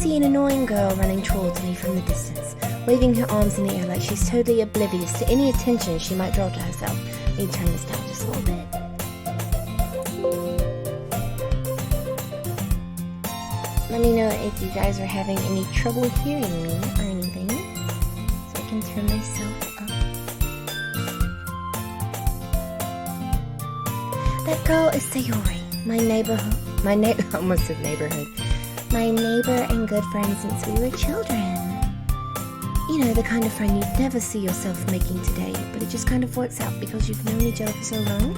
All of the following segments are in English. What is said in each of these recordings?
see an annoying girl running towards me from the distance, waving her arms in the air like she's totally oblivious to any attention she might draw to herself. Let me turn this down just a little bit. Let me know if you guys are having any trouble hearing me or anything, so I can turn myself up. That girl is Sayori, my neighbor and good friend since we were children. You know, the kind of friend you'd never see yourself making today, but it just kind of works out because you've known each other for so long.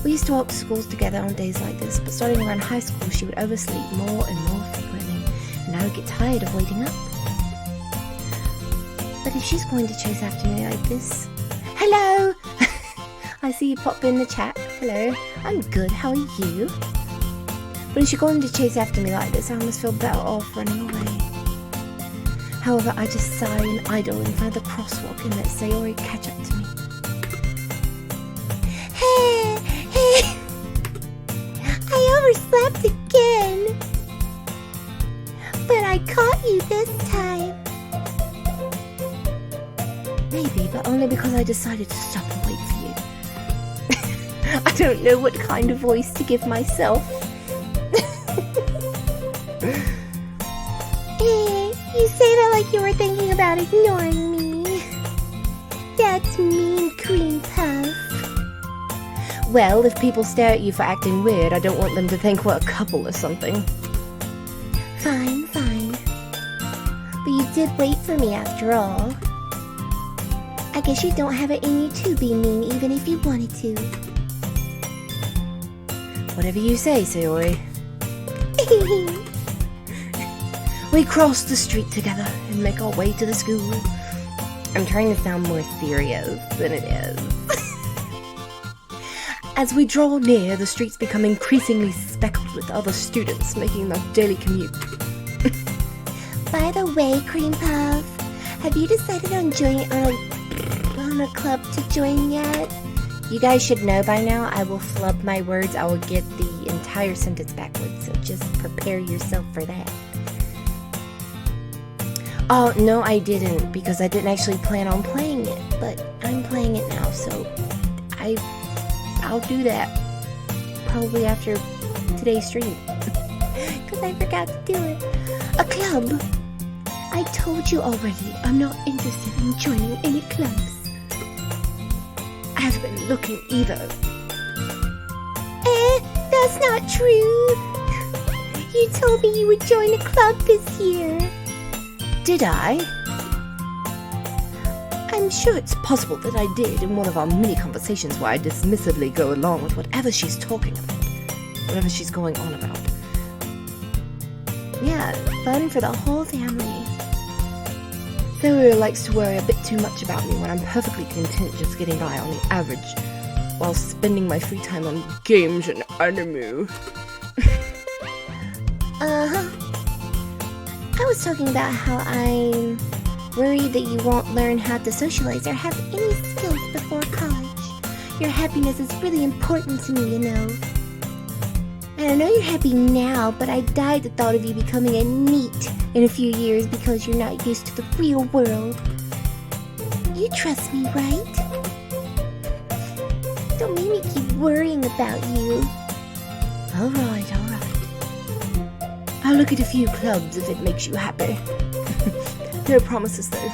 We used to walk to schools together on days like this, but starting around high school she would oversleep more and more frequently, and I would get tired of waiting up. But if she's going to chase after me like this... Hello! I see you pop in the chat. Hello. I'm good, how are you? But if she's going to chase after me like this, I almost feel better off running away. However, I just sigh and idle in front of the crosswalk and let Sayori catch up to me. Hey! I overslept again! But I caught you this time! Maybe, but only because I decided to stop and wait for you. I don't know what kind of voice to give myself. You say that like you were thinking about ignoring me. That's mean, Cream Puff. Well, if people stare at you for acting weird, I don't want them to think we're a couple or something. Fine. But you did wait for me after all. I guess you don't have it in you to be mean even if you wanted to. Whatever you say, Sayori. We cross the street together and make our way to the school. I'm trying to sound more serious than it is. As we draw near, the streets become increasingly speckled with other students making their daily commute. By the way, Cream Puff, have you decided on a club to join yet? You guys should know by now I will flub my words. I will get the entire sentence backwards, so just prepare yourself for that. Oh, no, I didn't, because I didn't actually plan on playing it, but I'm playing it now, so I'll do that probably after today's stream, because I forgot to do it. A club? I told you already, I'm not interested in joining any clubs. I haven't been looking either. That's not true. You told me you would join a club this year. Did I? I'm sure it's possible that I did in one of our mini conversations where I dismissively go along with whatever she's talking about. Whatever she's going on about. Yeah, fun for the whole family. Sayori likes to worry a bit too much about me when I'm perfectly content just getting by on the average, while spending my free time on games and anime. I was talking about how I'm worried that you won't learn how to socialize or have any skills before college. Your happiness is really important to me, you know. And I know you're happy now, but I die at the thought of you becoming a NEET in a few years because you're not used to the real world. You trust me, right? Don't make me keep worrying about you. Alright. I'll look at a few clubs if it makes you happy. No promises, though.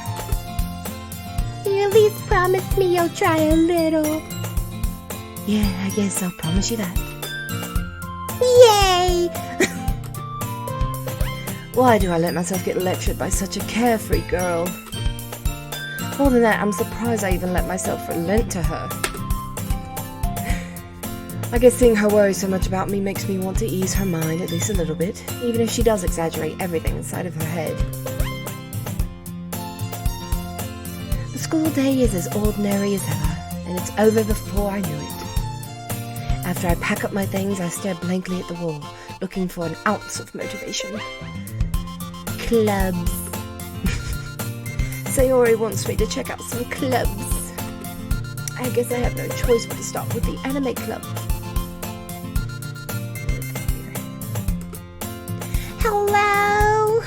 You at least promise me you'll try a little. Yeah, I guess I'll promise you that. Yay! Why do I let myself get lectured by such a carefree girl? More than that, I'm surprised I even let myself relent to her. I guess seeing her worry so much about me makes me want to ease her mind at least a little bit, even if she does exaggerate everything inside of her head. The school day is as ordinary as ever, and it's over before I know it. After I pack up my things, I stare blankly at the wall, looking for an ounce of motivation. Clubs. Sayori wants me to check out some clubs. I guess I have no choice but to start with the anime club. Hello?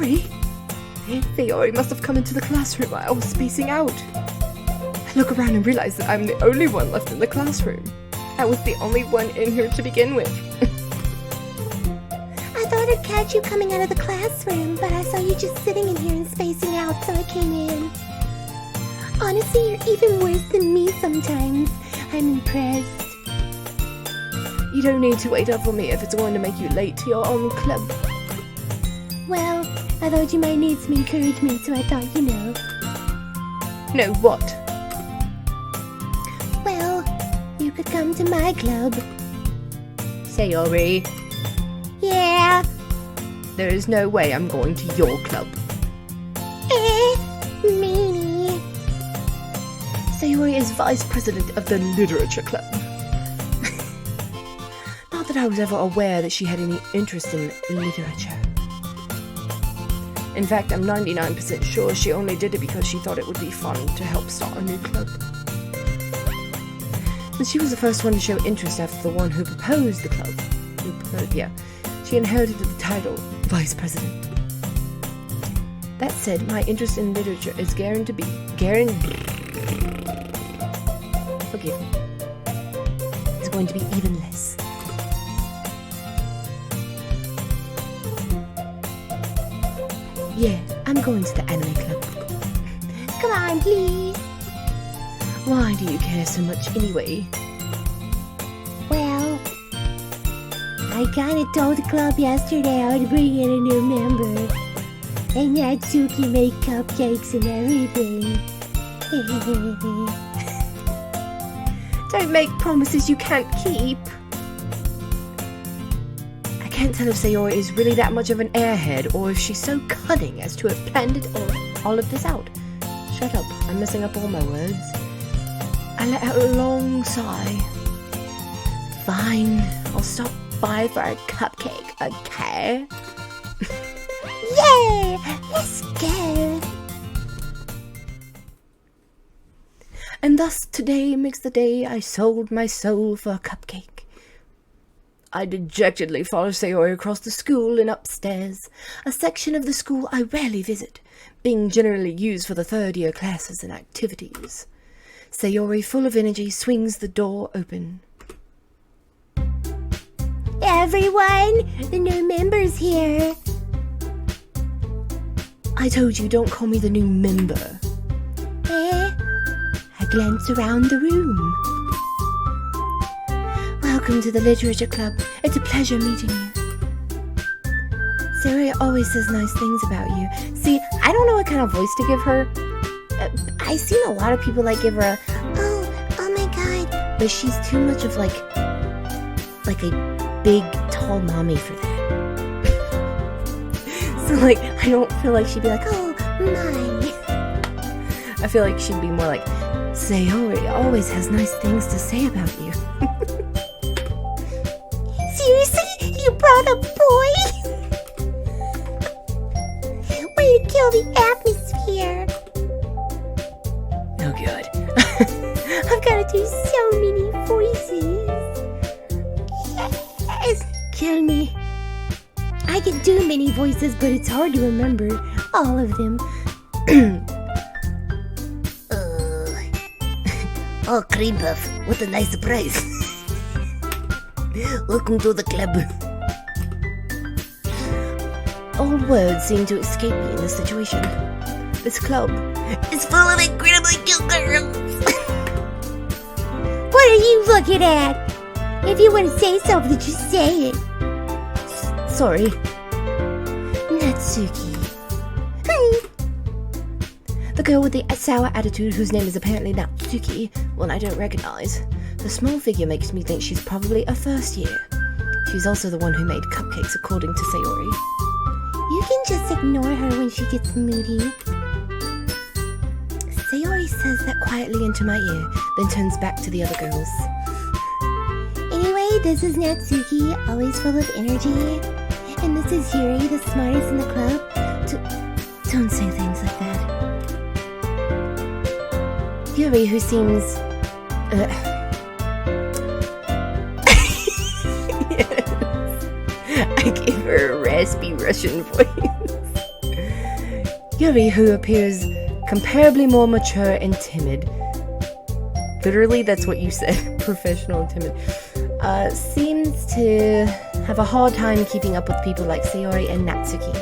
Sayori? Sayori must have come into the classroom while I was spacing out. I look around and realize that I'm the only one left in the classroom. I was the only one in here to begin with. I thought I'd catch you coming out of the classroom, but I saw you just sitting in here and spacing out, so I came in. Honestly, you're even worse than me sometimes. I'm impressed. You don't need to wait up for me if it's going to make you late to your own club. Well, I thought you might need some encouragement, so I thought, you know. No, what? Well, you could come to my club. Sayori, Yeah. there is no way I'm going to your club. Meanie. Sayori is vice president of the literature club. Not that I was ever aware that she had any interest in literature. In fact, I'm 99% sure she only did it because she thought it would be fun to help start a new club. And she was the first one to show interest after the one who proposed the club. She inherited the title vice president. That said, my interest in literature is guaranteed. Forgive me. It's going to be even less. Yeah, I'm going to the anime club. Come on, please. Why do you care so much anyway? Well, I kinda told the club yesterday I would bring in a new member. And Natsuki made cupcakes and everything. Don't make promises you can't keep. I can't tell if Sayori is really that much of an airhead or if she's so cunning as to have planned it all of this out. Shut up, I'm messing up all my words. I let out a long sigh. Fine, I'll stop by for a cupcake, okay? Yay! Let's go! And thus today makes the day I sold my soul for a cupcake. I dejectedly follow Sayori across the school and upstairs, a section of the school I rarely visit, being generally used for the third-year classes and activities. Sayori, full of energy, swings the door open. Everyone, the new member's here. I told you, don't call me the new member. I glance around the room. Welcome to the literature club. It's a pleasure meeting you. Sayori always says nice things about you. See, I don't know what kind of voice to give her. I've seen a lot of people give her a, Oh my god. but she's too much of like a big, tall mommy for that. So I don't feel like she'd be like, Oh my. I feel like she'd be more like, Sayori always has nice things to say about you. Seriously? You brought a boy? Way to kill the atmosphere. Oh, good. I've got to do so many voices. Yes. Kill me. I can do many voices, but it's hard to remember all of them. Oh, Cream Puff, what a nice surprise. Welcome to the club. All words seem to escape me in this situation. This club. It's full of incredibly cute girls. What are you looking at? If you want to say something, just say it. Sorry. Natsuki. The girl with the sour attitude whose name is apparently Natsuki, one I don't recognize. The small figure makes me think she's probably a first year. She's also the one who made cupcakes, according to Sayori. You can just ignore her when she gets moody. Sayori says that quietly into my ear, then turns back to the other girls. Anyway, this is Natsuki, always full of energy. And this is Yuri, the smartest in the club. Don't say things like that. Yuri, who seems... Yes. I gave her a raspy Russian voice. Yuri, who appears comparably more mature and timid. Literally, that's what you said, professional and timid. Seems to have a hard time keeping up with people like Sayori and Natsuki.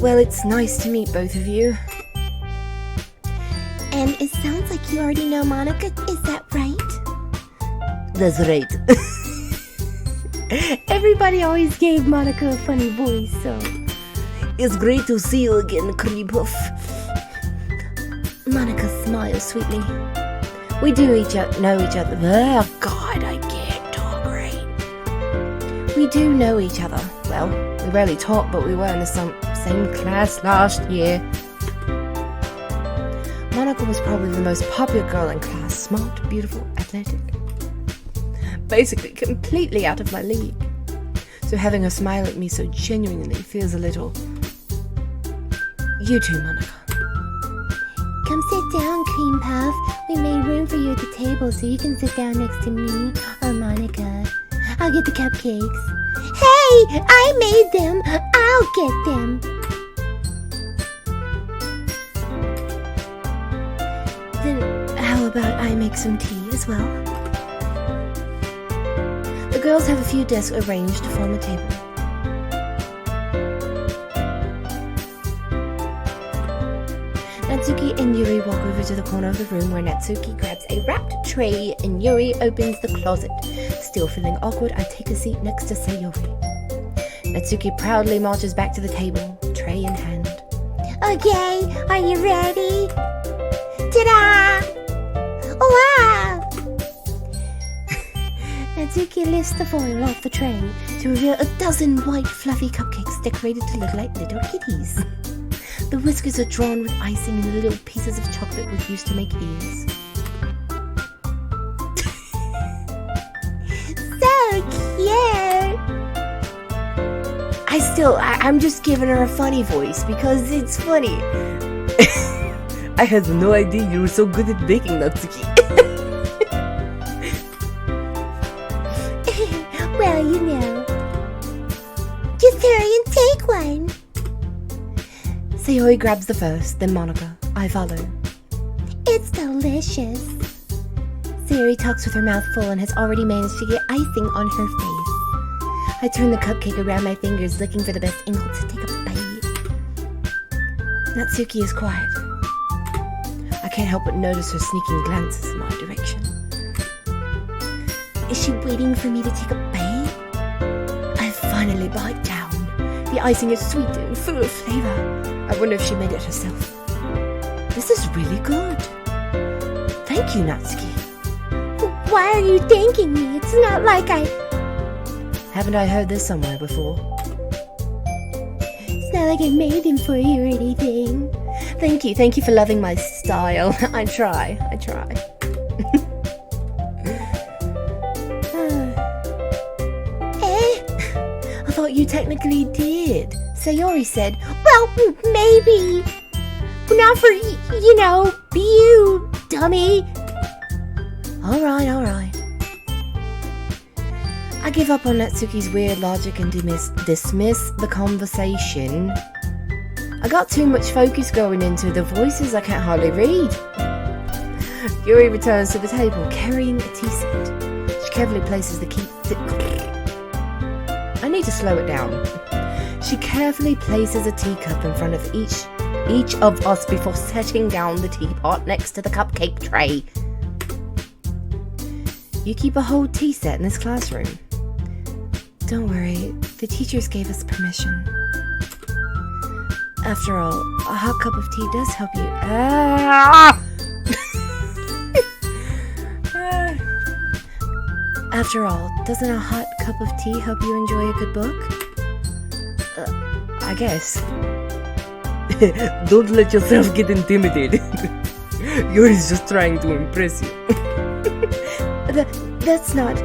Well, it's nice to meet both of you. And it sounds like you already know Monica, is that right? That's right. Everybody always gave Monica a funny voice, so... It's great to see you again, Cream Puff. Monica smiles sweetly. We do know each other. Oh, God, I can't talk right. We do know each other. Well, we rarely talk, but we were in the same class last year. Monica was probably the most popular girl in class. Smart, beautiful, athletic. Basically, completely out of my league. So having her smile at me so genuinely feels a little... You too, Monica. Come sit down, Cream Puff. We made room for you at the table so you can sit down next to me or Monica. I'll get the cupcakes. Hey, I made them. I'll get them. Then how about I make some tea as well? The girls have a few desks arranged to form a table. Natsuki and Yuri walk over to the corner of the room where Natsuki grabs a wrapped tray and Yuri opens the closet. Still feeling awkward, I take a seat next to Sayori. Natsuki proudly marches back to the table, tray in hand. Okay, are you ready? Ta-da! Wow! Natsuki lifts the foil off the tray to reveal a dozen white fluffy cupcakes decorated to look like little kitties. The whiskers are drawn with icing and the little pieces of chocolate were used to make ears. So cute! I'm just giving her a funny voice because it's funny. I had no idea you were so good at baking, Natsuki. Well, you know. Just hurry and take one. Sayori grabs the first, then Monica. I follow. It's delicious. Sayori talks with her mouth full and has already managed to get icing on her face. I turn the cupcake around my fingers, looking for the best angle to take a bite. Natsuki is quiet. I can't help but notice her sneaking glances in my direction. Is she waiting for me to take a bite? I finally bite down. The icing is sweet and full of flavor. I wonder if she made it herself. This is really good. Thank you, Natsuki. Why are you thanking me? It's not like Haven't I heard this somewhere before? It's not like I made them for you or anything. Thank you for loving my style. I try. I thought you technically did. Sayori said, well, maybe. Not for, you, dummy. Alright. I give up on Natsuki's weird logic and dismiss the conversation. I got too much focus going into the voices I can't hardly read. Yuri returns to the table carrying a tea set. She carefully places the key. I need to slow it down. She carefully places a teacup in front of each of us before setting down the teapot next to the cupcake tray. You keep a whole tea set in this classroom. Don't worry, the teachers gave us permission. After all, a hot cup of tea does help you. After all, doesn't a hot cup of tea help you enjoy a good book? I guess. Don't let yourself get intimidated. Yuri's just trying to impress you. That's not...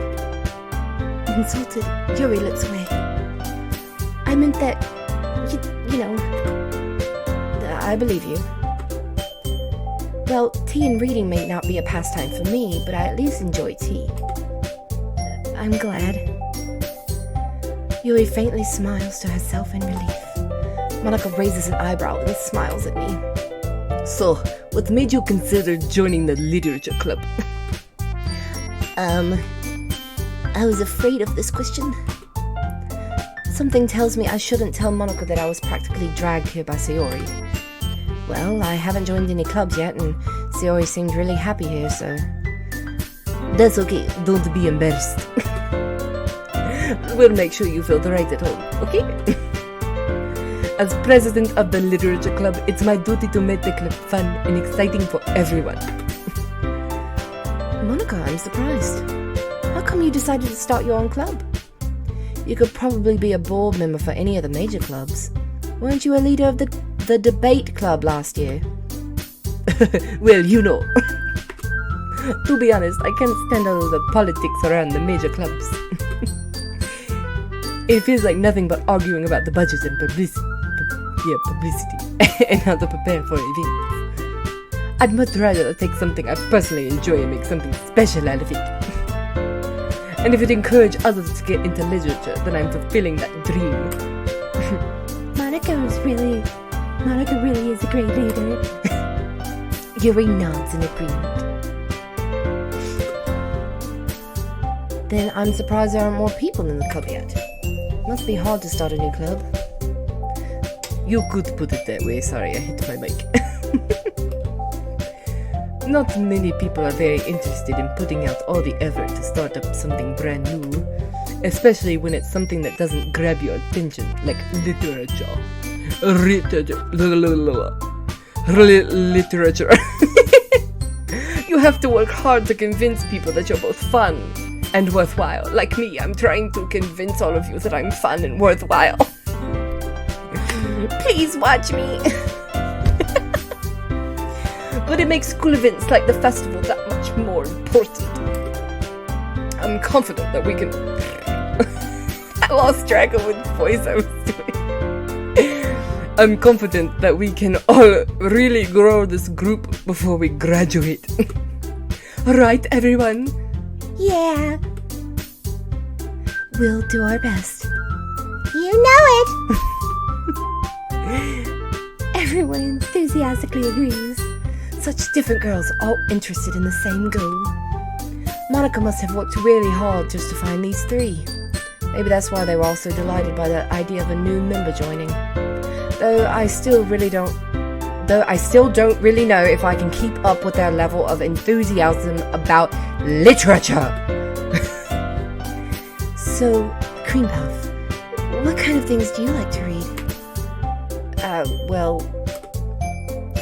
Insulted, Yuri looks away. I meant that... You know... I believe you. Well, tea and reading may not be a pastime for me, but I at least enjoy tea. I'm glad. Yuri faintly smiles to herself in relief. Monica raises an eyebrow and smiles at me. So, what made you consider joining the literature club? I was afraid of this question. Something tells me I shouldn't tell Monica that I was practically dragged here by Sayori. Well, I haven't joined any clubs yet, and Sayori seemed really happy here, so... That's okay, don't be embarrassed. We'll make sure you feel right at home, okay? As president of the literature club, it's my duty to make the club fun and exciting for everyone. Monica, I'm surprised. How come you decided to start your own club? You could probably be a board member for any of the major clubs. Weren't you a leader of the debate club last year? Well, you know. To be honest, I can't stand all the politics around the major clubs. It feels like nothing but arguing about the budget and publicity. And how to prepare for events. I'd much rather take something I personally enjoy and make something special out of it. And if it encourages others to get into literature, then I'm fulfilling that dream. Monica really is a great leader. Yuri nods in agreement. Then I'm surprised there aren't more people in the club yet. Must be hard to start a new club. You could put it that way, sorry, I hit my mic. Not many people are very interested in putting out all the effort to start up something brand new, especially when it's something that doesn't grab your attention, like literature. Literature. You have to work hard to convince people that you're both fun and worthwhile. Like me, I'm trying to convince all of you that I'm fun and worthwhile. Please watch me. But it makes school events like the festival that much more important. I'm confident that we can... I lost track of what voice I was doing. I'm confident that we can all really grow this group before we graduate. Right, everyone? Yeah, We'll do our best. you know it. Everyone enthusiastically agrees. Such different girls, all interested in the same goal. Monica must have worked really hard just to find these three. Maybe that's why they were all so delighted by the idea of a new member joining. Though I still don't really know if I can keep up with their level of enthusiasm about literature. So, Cream Puff, what kind of things do you like to read? Well,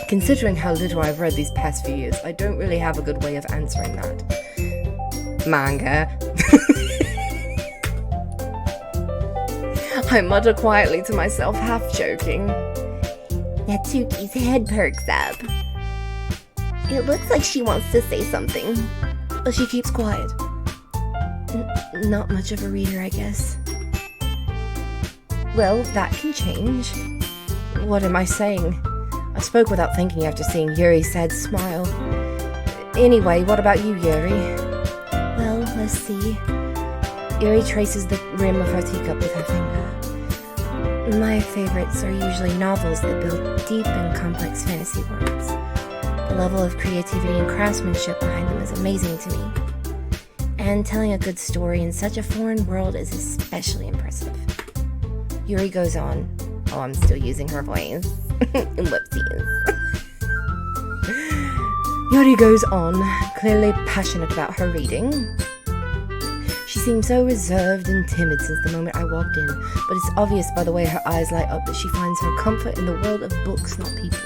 considering how little I've read these past few years, I don't really have a good way of answering that. Manga. I mutter quietly to myself, half joking. Natsuki's head perks up. It looks like she wants to say something. But she keeps quiet. Not much of a reader, I guess. Well, that can change. What am I saying? I spoke without thinking after seeing Yuri's sad smile. Anyway, what about you, Yuri? Well, let's see. Yuri traces the rim of her teacup with her finger. My favorites are usually novels that build deep and complex fantasy worlds. The level of creativity and craftsmanship behind them is amazing to me. And telling a good story in such a foreign world is especially impressive. Yuri goes on. Oh, I'm still using her voice. Whoopsies. Yuri goes on, clearly passionate about her reading. She seemed so reserved and timid since the moment I walked in, but it's obvious by the way her eyes light up that she finds her comfort in the world of books, not people.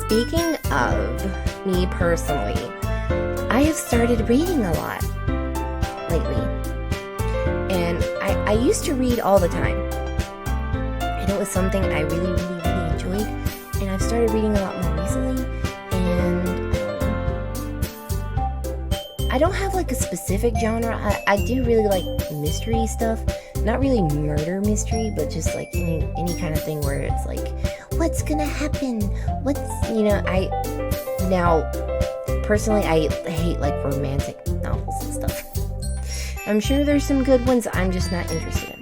Speaking of me personally, I have started reading a lot lately. And I used to read all the time. And it was something I really enjoyed. And I've started reading a lot more recently. And I don't have like a specific genre. I do really like mystery stuff. Not really murder mystery, but just like any kind of thing where it's like, what's gonna happen? Personally, I hate like romantic novels and stuff. I'm sure there's some good ones I'm just not interested in.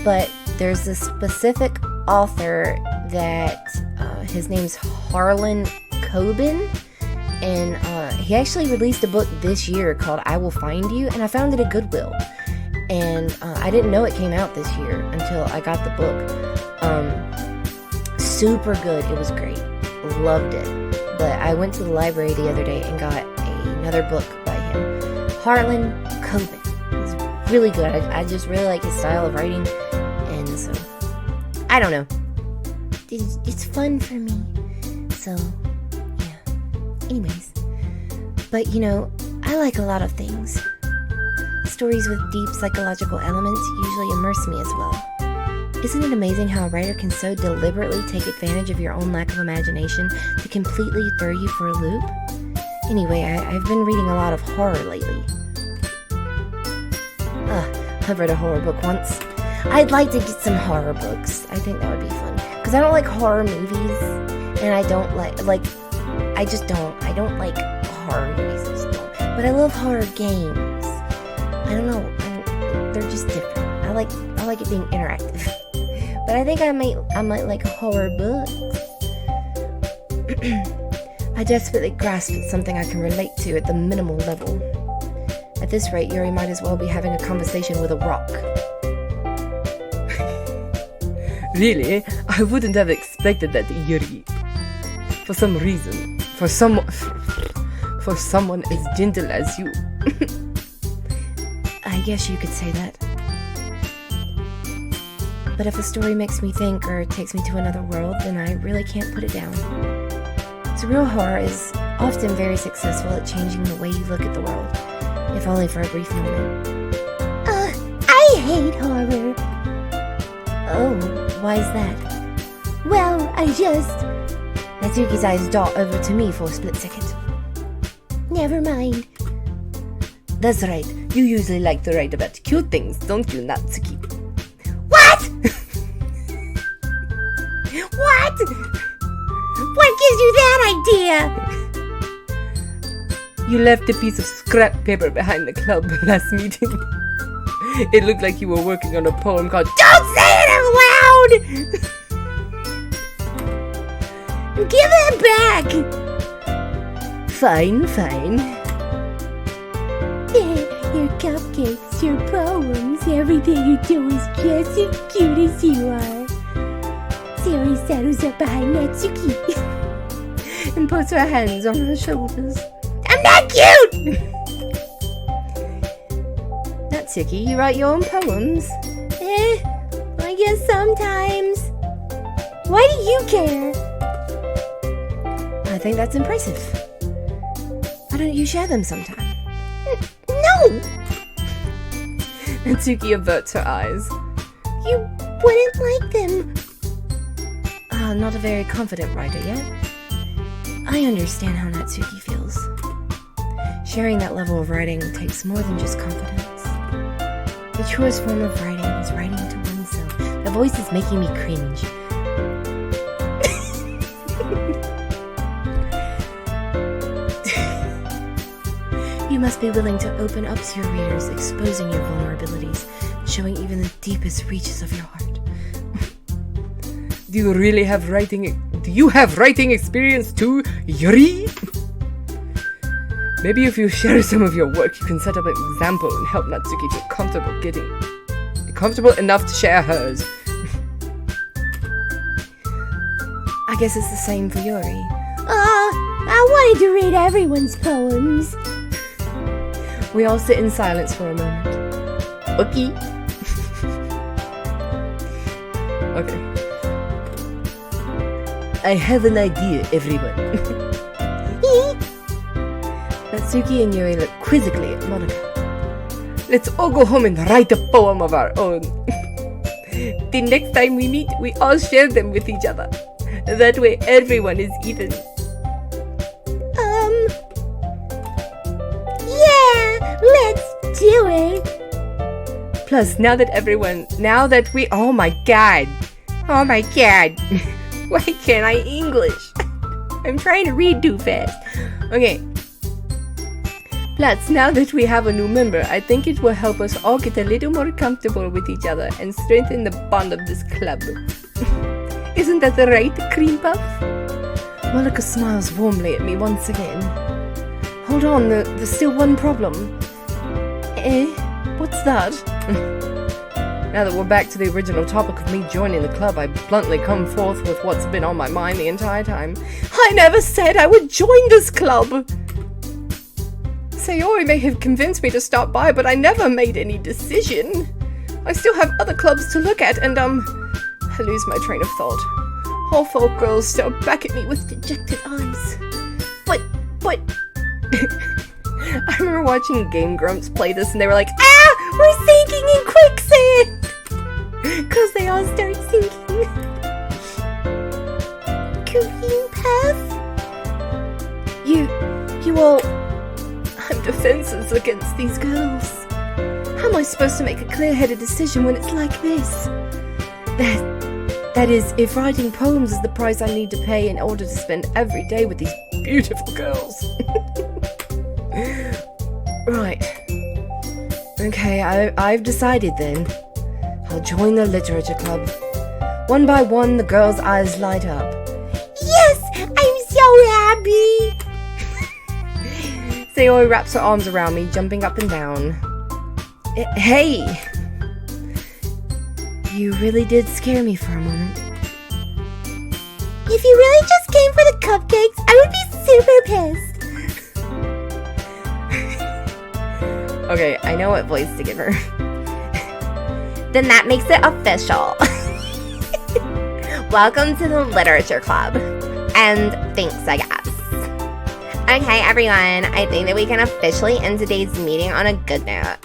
But there's a specific author that his name's Harlan Coben, and he actually released a book this year called I Will Find You, and I found it at Goodwill. And I didn't know it came out this year until I got the book. Super good. It was great. Loved it. But I went to the library the other day and got another book by him. Harlan Coben. It's really good. I just really like his style of writing. And so, I don't know. It's fun for me. So, yeah. Anyways. But, you know, I like a lot of things. Stories with deep psychological elements usually immerse me as well. Isn't it amazing how a writer can so deliberately take advantage of your own lack of imagination to completely throw you for a loop? Anyway, I've been reading a lot of horror lately. I've read a horror book once. I'd like to get some horror books. I think that would be fun. Because I don't like horror movies. And I don't like I don't like horror movies. I just don't. But I love horror games. I don't know. They're just different. I like it being interactive. But I think I might like horror books. I desperately grasp at something I can relate to at the minimal level. At this rate, Yuri might as well be having a conversation with a rock. Really? I wouldn't have expected that, Yuri. For some reason. For someone as gentle as you. I guess you could say that. But if a story makes me think or takes me to another world, then I really can't put it down. Surreal horror is often very successful at changing the way you look at the world, if only for a brief moment. I hate horror. Oh, why is that? Well, Natsuki's eyes dart over to me for a split second. Never mind. That's right. You usually like to write about cute things, don't you, Natsuki? What? What? What gives you that idea? You left a piece of scrap paper behind the club last meeting. It looked like you were working on a poem called Don't say it out loud! Give it back! Fine. Your cupcakes, your poems, everything you do is just as cute as you are. Sayori settles up behind Natsuki And puts her hands on her shoulders. I'm not cute! Natsuki, you write your own poems? I guess sometimes. Why do you care? I think that's impressive. Why don't you share them sometime? No! Natsuki averts her eyes. You wouldn't like them. Not a very confident writer yet. I understand how Natsuki feels. Sharing that level of writing takes more than just confidence. The truest form of writing is writing to oneself. The voice is making me cringe. You must be willing to open up to your readers, exposing your vulnerabilities, showing even the deepest reaches of your heart. Do you have writing experience too, Yuri? Maybe if you share some of your work, you can set up an example and help Natsuki feel comfortable enough to share hers. I guess it's the same for Yuri. I wanted to read everyone's poems. We all sit in silence for a moment. Okay. Okay. I have an idea, everyone. Natsuki and Yuri look quizzically at Monica. Let's all go home and write a poem of our own. The next time we meet, we all share them with each other. That way everyone is even. Yeah, let's do it. Plus, oh my god. Why can't I English? I'm trying to read too fast. Okay. Plus, now that we have a new member, I think it will help us all get a little more comfortable with each other and strengthen the bond of this club. Isn't that right, Cream Puff? Monica smiles warmly at me once again. Hold on, there's still one problem. Eh? What's that? Now that we're back to the original topic of me joining the club, I bluntly come forth with what's been on my mind the entire time. I never said I would join this club! Sayori may have convinced me to stop by, but I never made any decision. I still have other clubs to look at, and I lose my train of thought. All four girls stare back at me with dejected eyes. But... I remember watching Game Grumps play this, and they were like, "Ah! We're sinking in quicksand!" Cause they all start sinking. Cream Puff? You all... I'm defenseless against these girls. How am I supposed to make a clear-headed decision when it's like this? That is, if writing poems is the price I need to pay in order to spend every day with these beautiful girls. Right. Okay, I've decided then. I'll join the literature club. One by one, the girls' eyes light up. Yes! I'm so happy! Sayori wraps her arms around me, jumping up and down. Hey! You really did scare me for a moment. If you really just came for the cupcakes, I would be super pissed. Okay, I know what voice to give her. Then that makes it official. Welcome to the Literature Club. And thanks, I guess. Okay, everyone, I think that we can officially end today's meeting on a good note.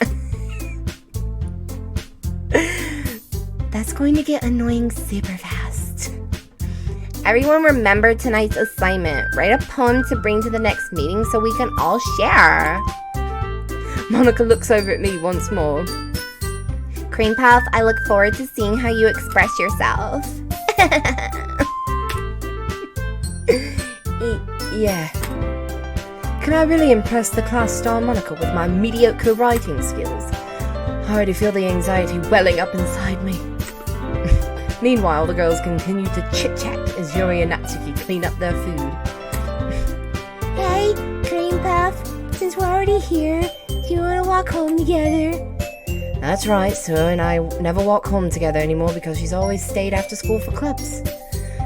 That's going to get annoying super fast. Everyone remember tonight's assignment. Write a poem to bring to the next meeting so we can all share. Monica looks over at me once more. Cream Puff, I look forward to seeing how you express yourself. Yeah. Can I really impress the class star Monica with my mediocre writing skills? I already feel the anxiety welling up inside me. Meanwhile, the girls continue to chit-chat as Yuri and Natsuki clean up their food. Hey, Cream Puff, since we're already here, do you want to walk home together? That's right, Sue and I never walk home together anymore because she's always stayed after school for clubs.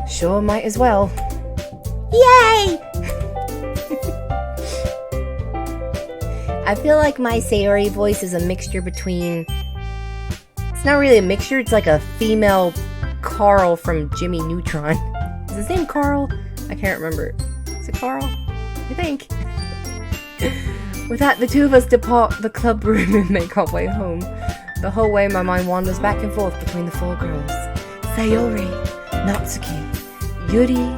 Sure, might as well. Yay! I feel like my Sayori voice is a mixture between... It's not really a mixture, it's like a female Carl from Jimmy Neutron. Is his name Carl? I can't remember. Is it Carl? I think. With that, the two of us depart the club room and make our way home. The whole way my mind wanders back and forth between the four girls. Sayori, Natsuki, Yuri,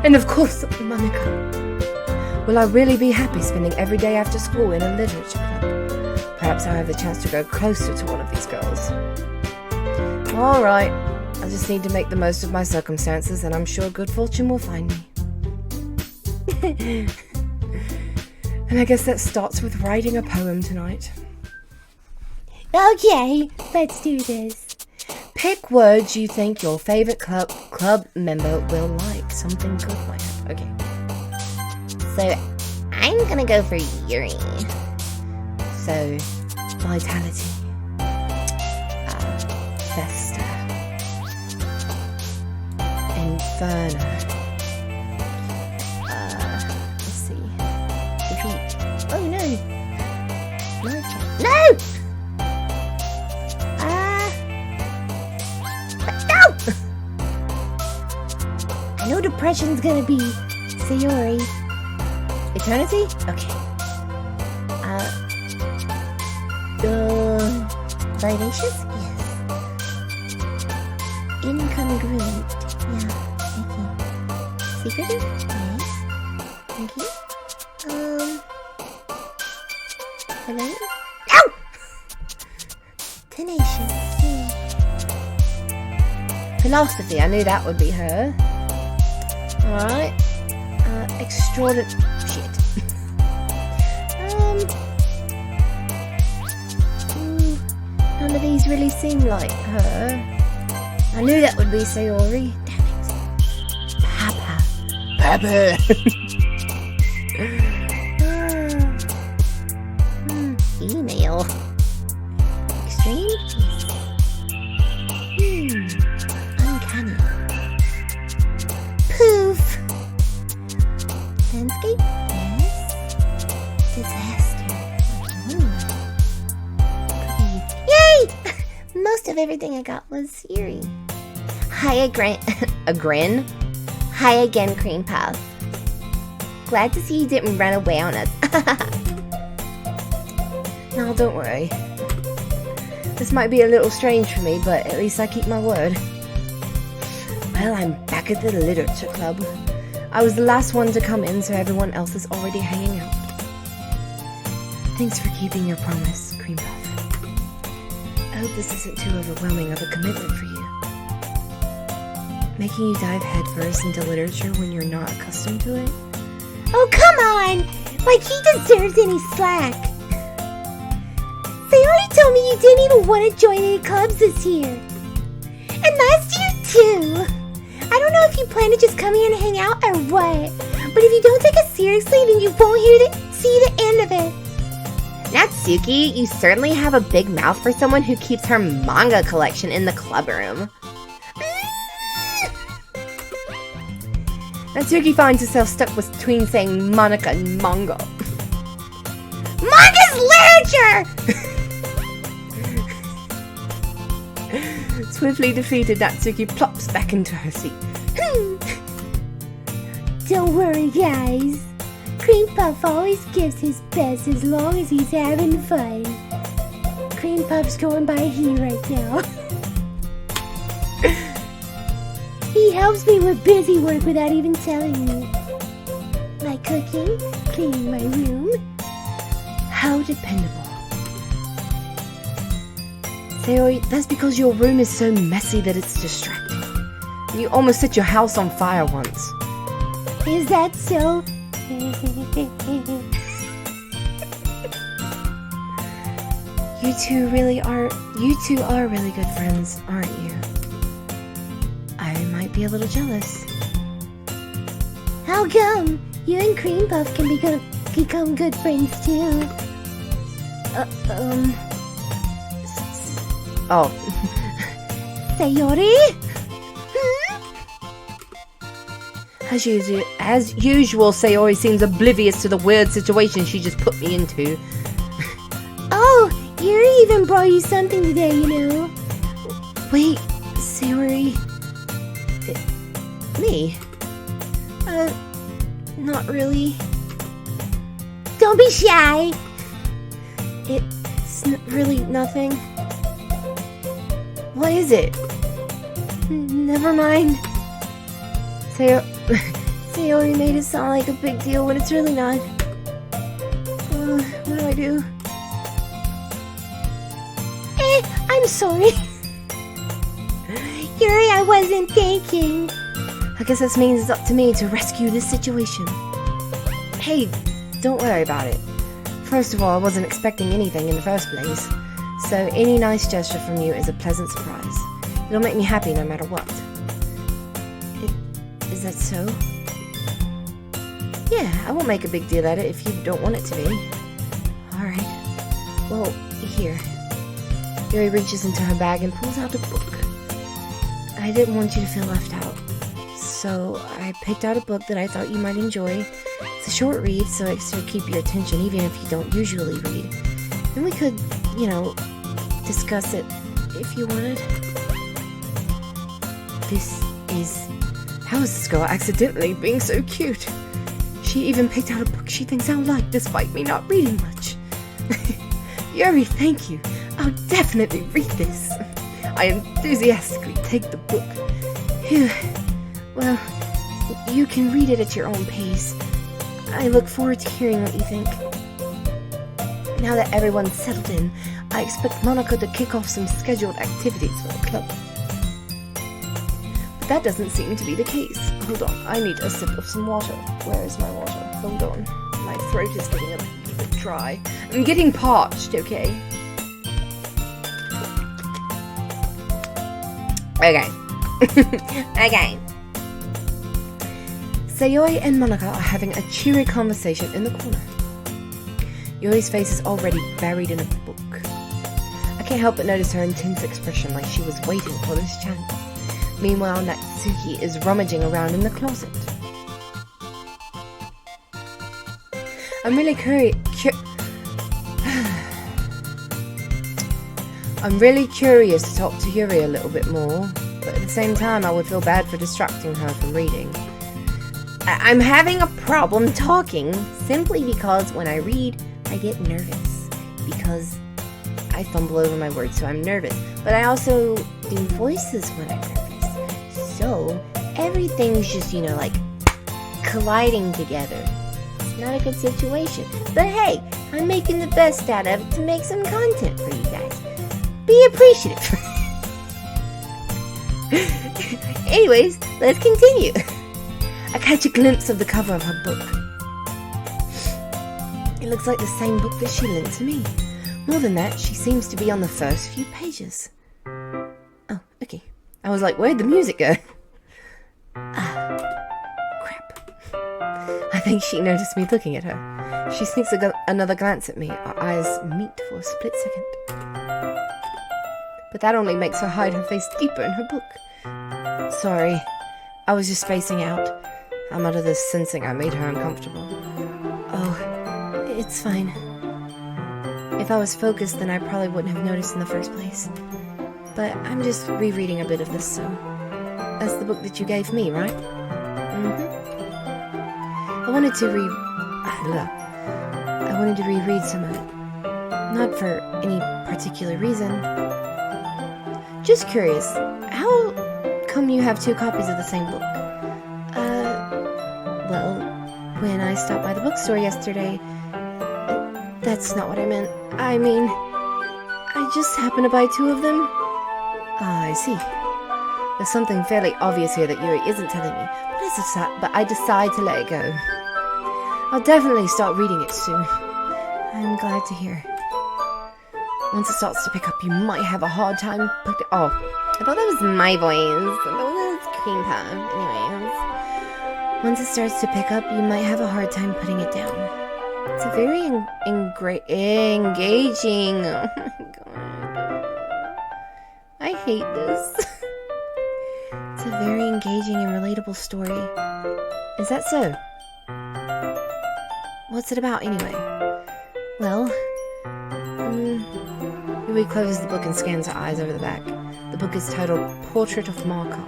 and of course, Monica. Will I really be happy spending every day after school in a literature club? Perhaps I'll have the chance to go closer to one of these girls. Alright, I just need to make the most of my circumstances and I'm sure good fortune will find me. And I guess that starts with writing a poem tonight. Okay, let's do this. Pick words you think your favorite club member will like. Something good like that. Okay. So, I'm gonna go for Yuri. So, vitality. Festa. Inferno. Let's see. Defeat. Oh no! No! No! I know depression's gonna be Sayori. Eternity? Okay. Vivacious? Yes. Incongruent. Yeah, thank you. Secretive? Yes. Thank you. Hello? Ow! Tenacious. Yeah. Philosophy, I knew that would be her. Alright. Extraordinary. Shit. None of these really seem like her. I knew that would be Sayori. Damn it. Pepper. Email. Extreme. Uncanny. Poof. Landscape. Yes. Disaster. Yay! Most of everything I got was eerie. Hi again. A grin? Hi again, Cream Puff. Glad to see you didn't run away on us. No, don't worry. This might be a little strange for me, but at least I keep my word. Well, I'm back at the literature club. I was the last one to come in, so everyone else is already hanging out. Thanks for keeping your promise, Cream Puff. I hope this isn't too overwhelming of a commitment for you. Making you dive headfirst into literature when you're not accustomed to it? Oh, come on! Like he deserves any slack. Sayori told me you didn't even want to join any clubs this year. And last year, too. I don't know if you plan to just come here and hang out or what. But if you don't take it seriously, then you won't see the end of it. Natsuki, you certainly have a big mouth for someone who keeps her manga collection in the club room. Natsuki finds herself stuck between saying Monica and manga. Manga's literature! Swiftly defeated, Natsuki plops back into her seat. Don't worry, guys. Cream Puff always gives his best as long as he's having fun. Cream Puff's going by he right now. He helps me with busy work without even telling me. Like cooking, cleaning my room. How dependable. Sayori, that's because your room is so messy that it's distracting. You almost set your house on fire once. Is that so? You two are really good friends, aren't you? I might be a little jealous. How come? You and Cream Puff can become good friends too. Oh. Sayori? As usual, Sayori seems oblivious to the weird situation she just put me into. Oh, Yuri even brought you something today, you know. Wait, Sayori... Me? Not really. Don't be shy. It's really nothing. What is it? Never mind. Sayori made it sound like a big deal when it's really not. What do I do? I'm sorry. Yuri, I wasn't thinking. I guess this means it's up to me to rescue this situation. Hey, don't worry about it. First of all, I wasn't expecting anything in the first place. So any nice gesture from you is a pleasant surprise. It'll make me happy no matter what. Is that so? Yeah, I won't make a big deal out of it if you don't want it to be. Alright. Well, here. Yuri reaches into her bag and pulls out a book. I didn't want you to feel left out. So I picked out a book that I thought you might enjoy. It's a short read, so it should keep your attention even if you don't usually read. Then we could, discuss it if you wanted. How is this girl accidentally being so cute? She even picked out a book she thinks I'll like despite me not reading much. Yuri, thank you. I'll definitely read this. I enthusiastically take the book. Phew. Well, you can read it at your own pace. I look forward to hearing what you think. Now that everyone's settled in, I expect Monica to kick off some scheduled activities for the club. But that doesn't seem to be the case. Hold on, I need a sip of some water. Where is my water? Hold on. My throat is getting a bit dry. I'm getting parched, okay? Okay. Okay. So Sayori and Monica are having a cheery conversation in the corner. Yuri's face is already buried in a book. I can't help but notice her intense expression, like she was waiting for this chance. Meanwhile, Natsuki is rummaging around in the closet. I'm really curious to talk to Yuri a little bit more, but at the same time I would feel bad for distracting her from reading. I'm having a problem talking simply because when I read, I get nervous. Because I fumble over my words, so I'm nervous. But I also do voices when I'm nervous. So everything's just, like colliding together. It's not a good situation. But hey, I'm making the best out of it to make some content for you guys. Be appreciative. Anyways, let's continue. I catch a glimpse of the cover of her book. It looks like the same book that she lent to me. More than that, she seems to be on the first few pages. Oh, okay. I was like, where'd the music go? Crap. I think she noticed me looking at her. She sneaks another glance at me. Our eyes meet for a split second. But that only makes her hide her face deeper in her book. Sorry. I was just spacing out. I'm out of this sensing I made her uncomfortable. Oh, it's fine. If I was focused, then I probably wouldn't have noticed in the first place. But I'm just rereading a bit of this, so... That's the book that you gave me, right? I wanted to reread some of it. Not for any particular reason. Just curious, how come you have 2 copies of the same book? Well, when I stopped by the bookstore yesterday... That's not what I meant. I mean, I just happened to buy 2 of them. Ah, I see. There's something fairly obvious here that Yuri isn't telling me, but I decide to let it go. I'll definitely start reading it soon. I'm glad to hear. Once it starts to pick up, you might have a hard time putting... Oh, I thought that was my voice. I thought that was cream puff. Anyways. Once it starts to pick up, you might have a hard time putting it down. It's a very engaging... Oh my god. I hate this. It's a very engaging and relatable story. Is that so? What's it about anyway? Well... Yuri closes the book and scans her eyes over the back. The book is titled Portrait of Markov.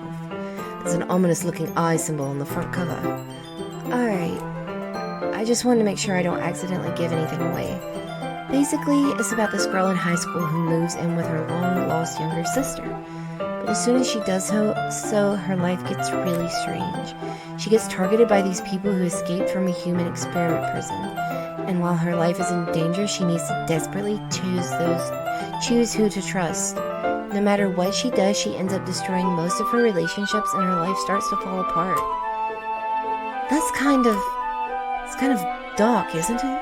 There's an ominous-looking eye symbol on the front cover. Alright. I just wanted to make sure I don't accidentally give anything away. Basically, it's about this girl in high school who moves in with her long-lost younger sister. But as soon as she does so, her life gets really strange. She gets targeted by these people who escaped from a human experiment prison. And while her life is in danger, she needs to desperately choose who to trust. No matter what she does, she ends up destroying most of her relationships and her life starts to fall apart. It's kind of dark, isn't it?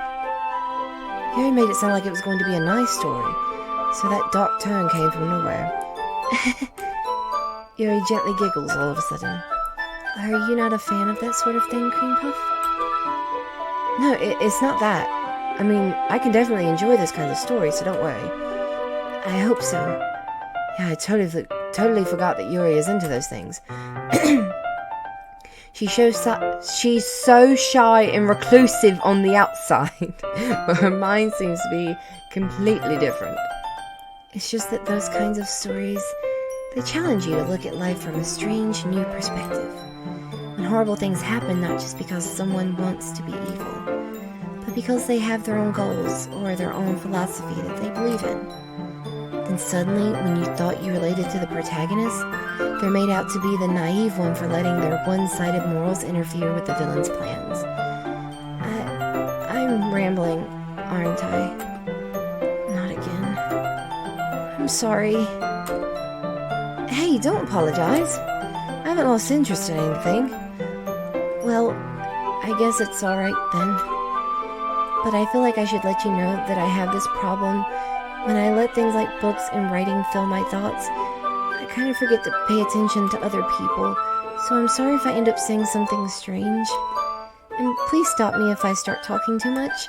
Harry made it sound like it was going to be a nice story, so that dark tone came from nowhere. Yuri gently giggles all of a sudden. Are you not a fan of that sort of thing, Cream Puff? No, it's not that. I mean, I can definitely enjoy this kind of story, so don't worry. I hope so. Yeah, I totally forgot that Yuri is into those things. She's so shy and reclusive on the outside, but her mind seems to be completely different. It's just that those kinds of stories, they challenge you to look at life from a strange, new perspective. When horrible things happen, not just because someone wants to be evil, but because they have their own goals or their own philosophy that they believe in. Then suddenly, when you thought you related to the protagonist, they're made out to be the naive one for letting their one-sided morals interfere with the villain's plans. I'm rambling, aren't I? Not again. I'm sorry. Hey, don't apologize. I haven't lost interest in anything. Well, I guess it's alright then. But I feel like I should let you know that I have this problem. When I let things like books and writing fill my thoughts, I kind of forget to pay attention to other people, So I'm sorry if I end up saying something strange. And please stop me if I start talking too much.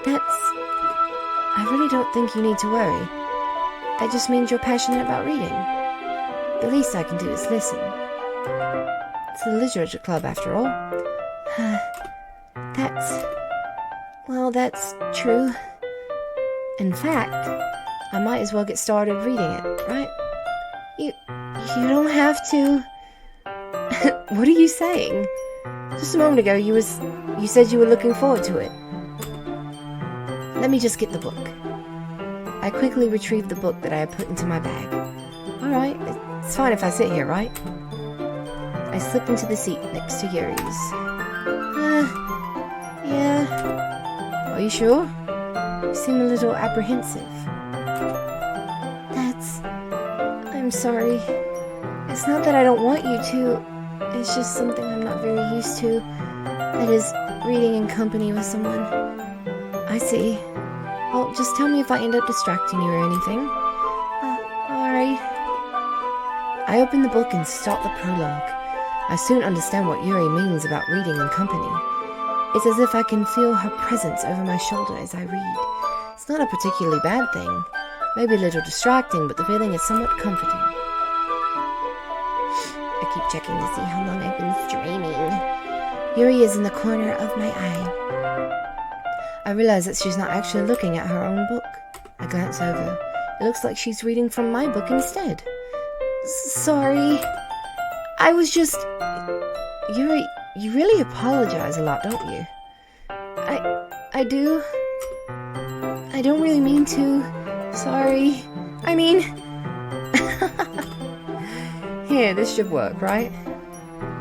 I really don't think you need to worry. That just means you're passionate about reading. The least I can do is listen. It's a literature club, after all. That's true. In fact, I might as well get started reading it, right? You don't have to. What are you saying? Just a moment ago, you said you were looking forward to it. Let me just get the book. I quickly retrieved the book that I had put into my bag. Alright, it's fine if I sit here, right? I slipped into the seat next to Yuri's. Yeah. Are you sure? You seem a little apprehensive. I'm sorry. It's not that I don't want you to. It's just something I'm not very used to. That is, reading in company with someone. I see. Well, just tell me if I end up distracting you or anything. Alright. I opened the book and start the prologue. I soon understand what Yuri means about reading in company. It's as if I can feel her presence over my shoulder as I read. It's not a particularly bad thing. Maybe a little distracting, but the feeling is somewhat comforting. I keep checking to see how long I've been streaming. Yuri is in the corner of my eye. I realize that she's not actually looking at her own book. I glance over. It looks like she's reading from my book instead. Sorry. I was just... Yuri, you really apologize a lot, don't you? I do. I don't really mean to. Sorry. I mean... Here, this should work, right?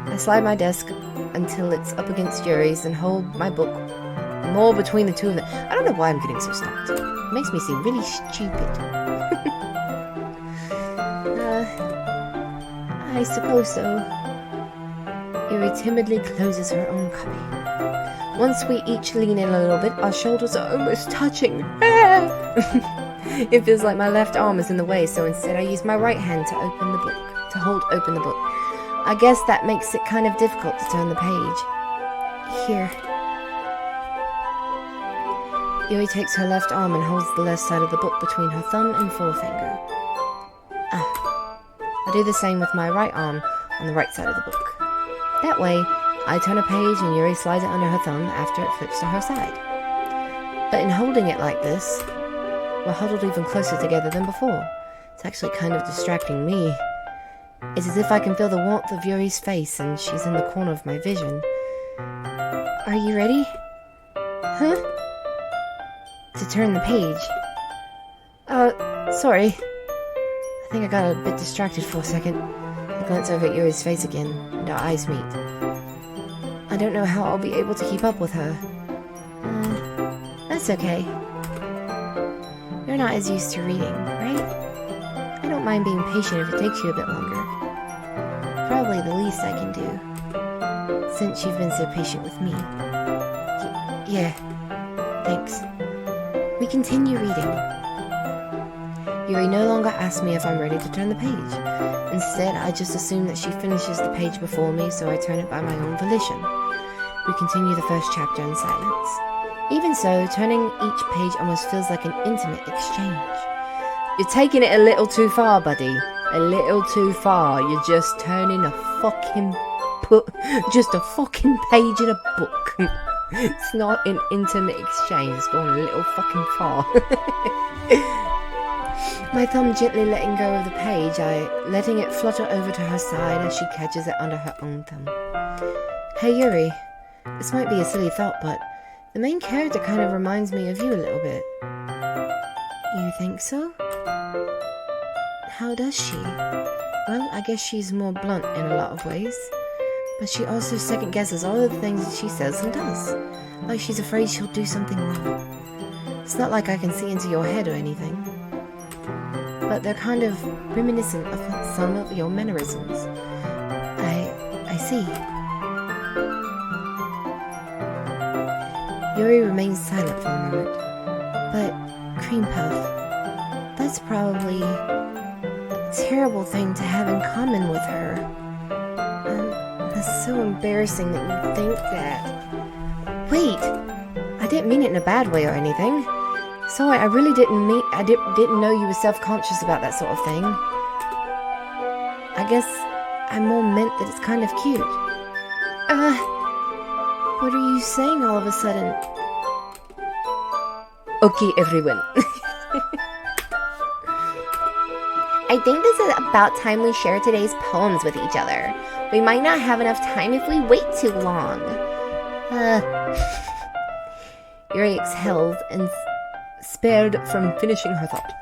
I slide my desk until it's up against Yuri's and hold my book more between the two of them. I don't know why I'm getting so stumped. It makes me seem really stupid. I suppose so. Yuri timidly closes her own copy. Once we each lean in a little bit, our shoulders are almost touching. It feels like my left arm is in the way, so instead I use my right hand to hold open the book. I guess that makes it kind of difficult to turn the page. Here. Yuri takes her left arm and holds the left side of the book between her thumb and forefinger. I do the same with my right arm on the right side of the book. That way, I turn a page and Yuri slides it under her thumb after it flips to her side. But in holding it like this, we're huddled even closer together than before. It's actually kind of distracting me. It's as if I can feel the warmth of Yuri's face and she's in the corner of my vision. Are you ready? Huh? To turn the page. Sorry. I think I got a bit distracted for a second. I glance over at Yuri's face again, and our eyes meet. I don't know how I'll be able to keep up with her. That's okay. You're not as used to reading, right? I don't mind being patient if it takes you a bit longer. Probably the least I can do, since you've been so patient with me. Yeah, thanks. We continue reading. Yuri no longer asks me if I'm ready to turn the page. Instead, I just assume that she finishes the page before me, so I turn it by my own volition. We continue the first chapter in silence. Even so, turning each page almost feels like an intimate exchange. You're taking it a little too far, buddy. A little too far. You're just turning a fucking page in a book. It's not an intimate exchange. It's going a little fucking far. My thumb gently letting go of the page, letting it flutter over to her side as she catches it under her own thumb. Hey Yuri, this might be a silly thought, but the main character kind of reminds me of you a little bit. You think so? How does she? Well, I guess she's more blunt in a lot of ways. But she also second guesses all of the things that she says and does. Like she's afraid she'll do something wrong. It's not like I can see into your head or anything. But they're kind of reminiscent of some of your mannerisms. I see. Yuri remains silent for a moment. But, Cream Puff, that's probably a terrible thing to have in common with her. It's so embarrassing that you think that. Wait, I didn't mean it in a bad way or anything. Sorry, I really didn't mean. I didn't know you were self-conscious about that sort of thing. I guess I more meant that it's kind of cute. What are you saying all of a sudden? Okay, everyone. I think this is about time we share today's poems with each other. We might not have enough time if we wait too long. Yuri exhaled and spared from finishing her thought.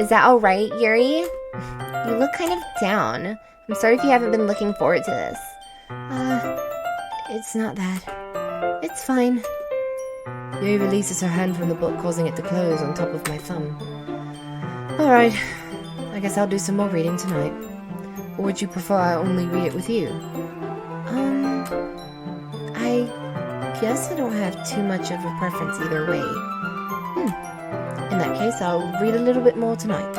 Is that alright, Yuri? You look kind of down. I'm sorry if you haven't been looking forward to this. It's not that. It's fine. Yuri releases her hand from the book, causing it to close on top of my thumb. Alright, I guess I'll do some more reading tonight. Or would you prefer I only read it with you? I guess I don't have too much of a preference either way. In that case, I'll read a little bit more tonight.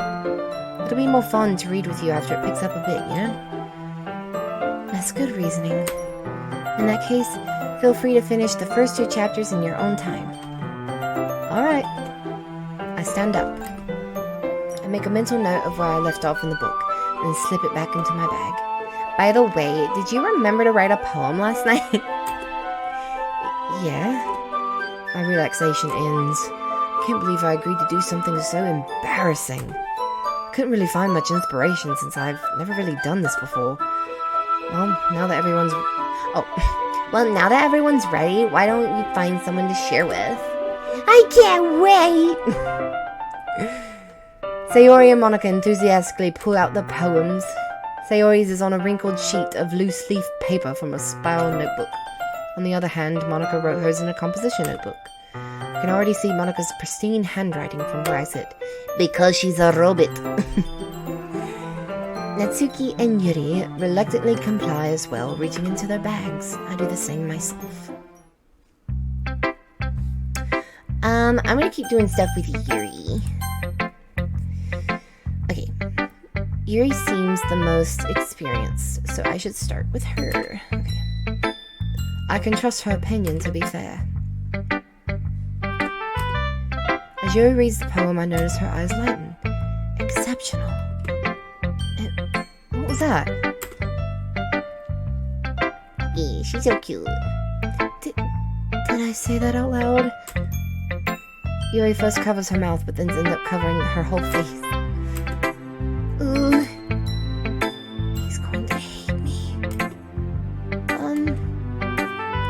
It'll be more fun to read with you after it picks up a bit, you know? That's good reasoning. In that case, feel free to finish the first 2 chapters in your own time. Alright. I stand up. I make a mental note of where I left off in the book, and slip it back into my bag. By the way, did you remember to write a poem last night? Yeah. My relaxation ends. I can't believe I agreed to do something so embarrassing. I couldn't really find much inspiration since I've never really done this before. Well, now that everyone's ready, why don't you find someone to share with? I can't wait! Sayori and Monica enthusiastically pull out the poems. Sayori's is on a wrinkled sheet of loose-leaf paper from a spiral notebook. On the other hand, Monica wrote hers in a composition notebook. I can already see Monica's pristine handwriting from where I sit. Because she's a robot. Natsuki and Yuri reluctantly comply as well, reaching into their bags. I do the same myself. I'm gonna keep doing stuff with Yuri. Okay. Yuri seems the most experienced, so I should start with her. Okay. I can trust her opinion, to be fair. As Yuri reads the poem, I notice her eyes lighten. Exceptional. What was that? Yeah, she's so cute. Did I say that out loud? Yuri first covers her mouth, but then ends up covering her whole face. Ooh. He's going to hate me.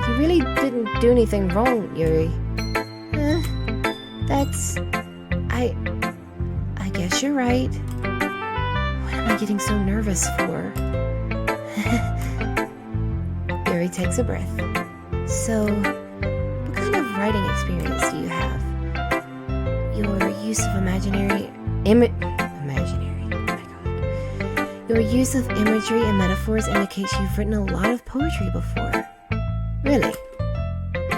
You really didn't do anything wrong, Yuri. I guess you're right. What am I getting so nervous for? Yuri takes a breath. So, what kind of writing experience do you have? Your use of Your use of imagery and metaphors indicates you've written a lot of poetry before. Really?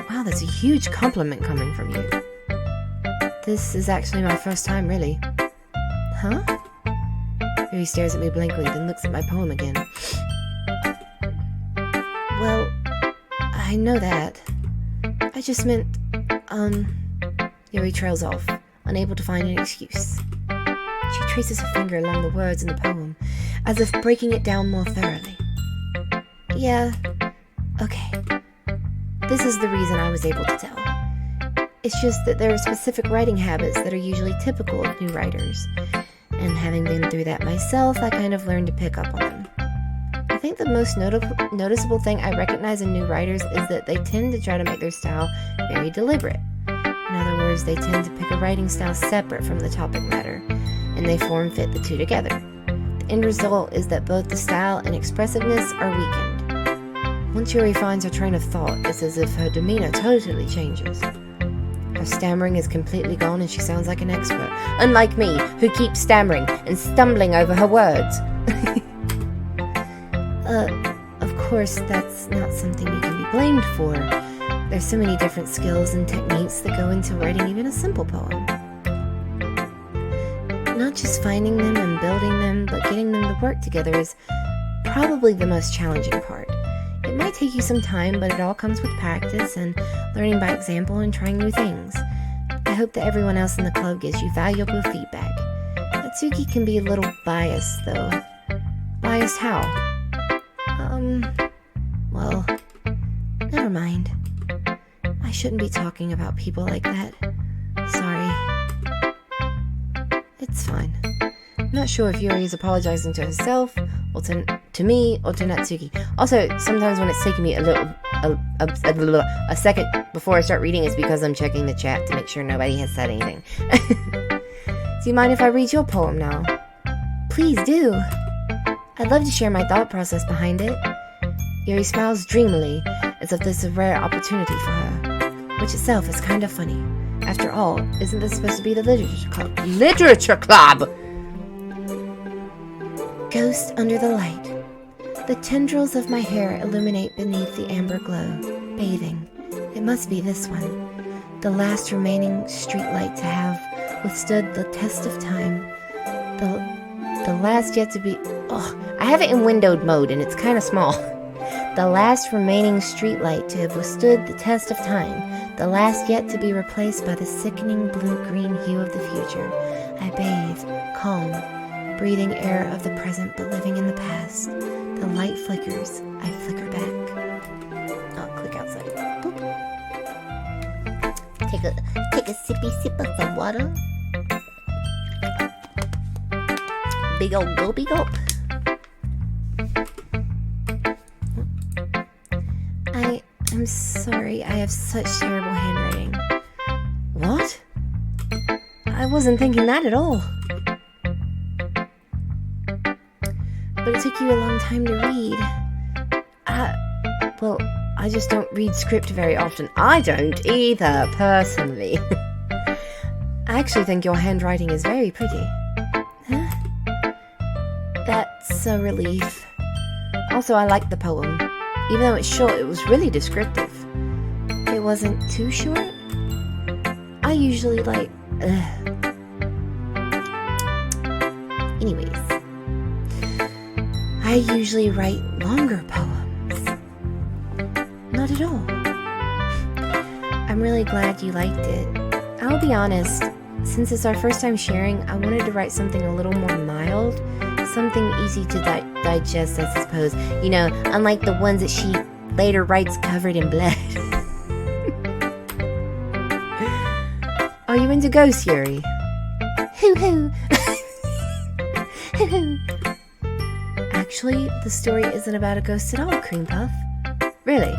Wow, that's a huge compliment coming from you. This is actually my first time, really. Huh? Yuri stares at me blankly, then looks at my poem again. Well, I know that. I just meant, Yuri trails off, unable to find an excuse. She traces her finger along the words in the poem, as if breaking it down more thoroughly. Yeah, okay. This is the reason I was able to tell. It's just that there are specific writing habits that are usually typical of new writers, and having been through that myself, I kind of learned to pick up on them. I think the most noticeable thing I recognize in new writers is that they tend to try to make their style very deliberate. In other words, they tend to pick a writing style separate from the topic matter, and they form-fit the two together. The end result is that both the style and expressiveness are weakened. Once Yuri finds her train of thought, it's as if her demeanor totally changes. Her stammering is completely gone and she sounds like an expert, unlike me, who keeps stammering and stumbling over her words. Of course, that's not something you can be blamed for. There's so many different skills and techniques that go into writing even a simple poem. Not just finding them and building them, but getting them to work together is probably the most challenging part. It might take you some time, but it all comes with practice and learning by example and trying new things. I hope that everyone else in the club gives you valuable feedback. Natsuki can be a little biased, though. Biased how? Well, never mind. I shouldn't be talking about people like that. Sorry. It's fine. I'm not sure if Yuri is apologizing to herself, or to me, or to Natsuki. Also, sometimes when it's taking me a second before I start reading, it's because I'm checking the chat to make sure nobody has said anything. Do you mind if I read your poem now? Please do. I'd love to share my thought process behind it. Yuri smiles dreamily, as if this is a rare opportunity for her, which itself is kind of funny. After all, isn't this supposed to be the literature club? Literature club! Ghost under the light. The tendrils of my hair illuminate beneath the amber glow, bathing. It must be this one. The last remaining streetlight to have withstood the test of time. The last yet to be... Oh, I have it in windowed mode and it's kind of small. The last remaining streetlight to have withstood the test of time. The last yet to be replaced by the sickening blue-green hue of the future. I bathe, calm, breathing air of the present but living in the past. The light flickers. I flicker back. I'll click outside. Boop. Take a sippy sip of some water. Big old gulpy gulp. I'm sorry, I have such terrible handwriting. What? I wasn't thinking that at all. But it took you a long time to read. Well, I just don't read script very often. I don't either, personally. I actually think your handwriting is very pretty. Huh? That's a relief. Also, I like the poem. Even though it's short, it was really descriptive. It wasn't too short. I usually like... Anyways. I usually write longer poems. Not at all. I'm really glad you liked it. I'll be honest, since it's our first time sharing, I wanted to write something a little more mild. Something easy to digest, I suppose. You know, unlike the ones that she later writes covered in blood. Are you into ghosts, Yuri? Hoo-hoo. Hoo-hoo. Actually, the story isn't about a ghost at all, Cream Puff. Really?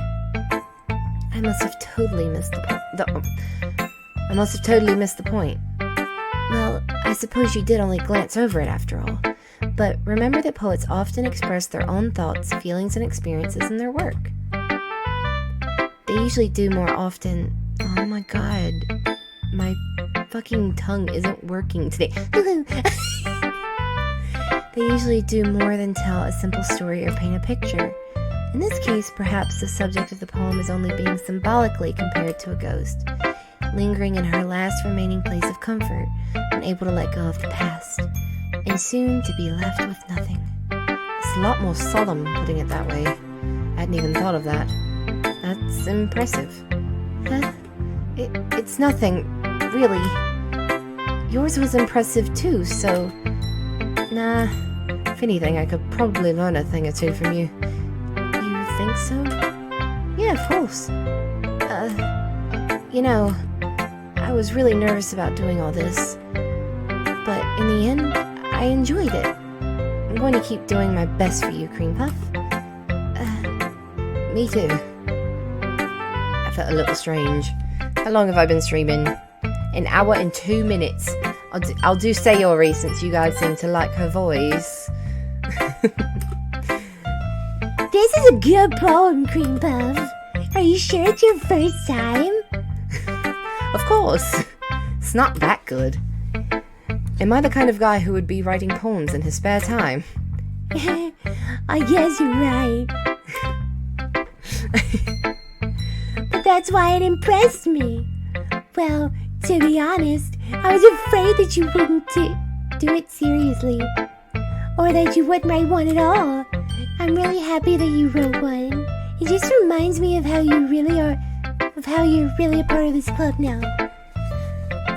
I must have totally missed the point. Well, I suppose you did only glance over it after all. But remember that poets often express their own thoughts, feelings, and experiences in their work. They usually do more often... Oh my god. My fucking tongue isn't working today. They usually do more than tell a simple story or paint a picture. In this case, perhaps the subject of the poem is only being symbolically compared to a ghost, lingering in her last remaining place of comfort, unable to let go of the past, and soon to be left with nothing. It's a lot more solemn, putting it that way. I hadn't even thought of that. That's impressive. Huh? It's nothing, really. Yours was impressive too, so... Nah, if anything, I could probably learn a thing or two from you. You think so? Yeah, of course. You know, I was really nervous about doing all this. But in the end, I enjoyed it. I'm going to keep doing my best for you, Cream Puff. Me too. I felt a little strange. How long have I been streaming? An hour and 2 minutes. I'll do Sayori since you guys seem to like her voice. This is a good poem, Cream Puff. Are you sure it's your first time? Of course. It's not that good. Am I the kind of guy who would be writing poems in his spare time? I guess you're right. But that's why it impressed me. Well, to be honest, I was afraid that you wouldn't do it seriously. Or that you wouldn't write one at all. I'm really happy that you wrote one. It just reminds me of how you really are, of how you're really a part of this club now.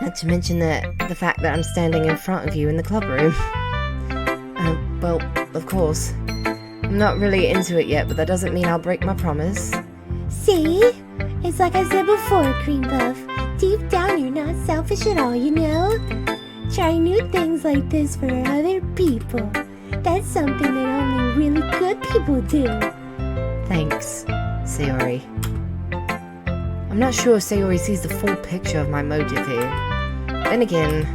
Not to mention the fact that I'm standing in front of you in the club room. Well, of course. I'm not really into it yet, but that doesn't mean I'll break my promise. See? It's like I said before, Cream Puff. Deep down, you're not selfish at all, you know? Try new things like this for other people. That's something that only really good people do. Thanks, Sayori. I'm not sure Sayori sees the full picture of my motive here. Then again,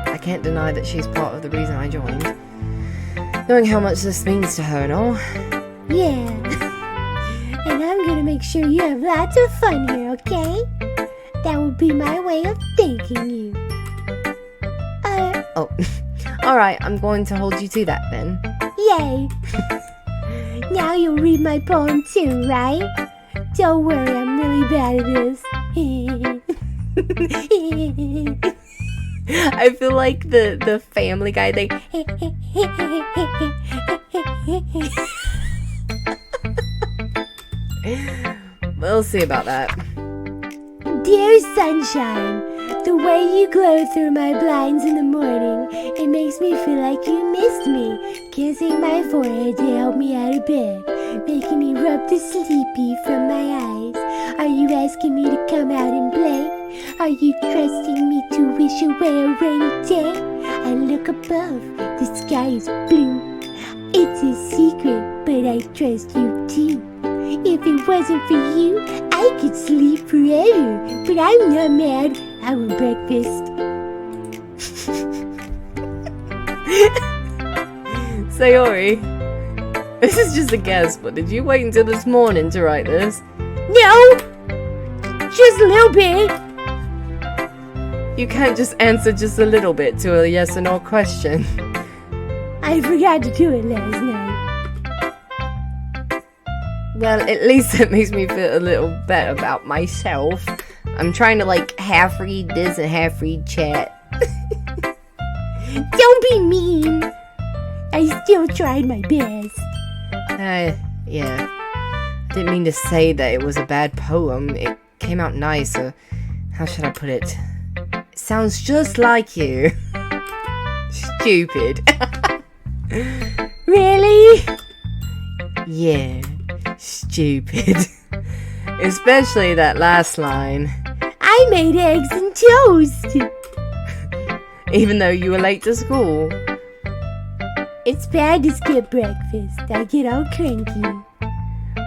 I can't deny that she's part of the reason I joined. Knowing how much this means to her and all. Yeah. And I'm gonna make sure you have lots of fun here, okay? That would be my way of thanking you. Oh, alright, I'm going to hold you to that then. Yay! Now you'll read my poem too, right? Don't worry, I'm really bad at this. I feel like the Family Guy, they... We'll see about that. Dear sunshine, the way you glow through my blinds in the morning, it makes me feel like you missed me. Kissing my forehead to help me out of bed, making me rub the sleepy from my eyes. Are you asking me to come out and play? Are you trusting me to wish away a rainy day? I look above, the sky is blue. It's a secret, but I trust you too. If it wasn't for you, I could sleep forever. But I'm not mad. I want breakfast. Sayori, this is just a guess, but did you wait until this morning to write this? No! Just a little bit. You can't just answer just a little bit to a yes or no question. I forgot to do it last night. Well, at least it makes me feel a little better about myself. I'm trying to like half read this and half read chat. Don't be mean. I still tried my best. Yeah. I didn't mean to say that it was a bad poem. It came out nice, or how should I put it? It sounds just like you. Stupid. Really? Yeah, stupid. Especially that last line. I made eggs and toast. Even though you were late to school. It's bad to skip breakfast. I get all cranky.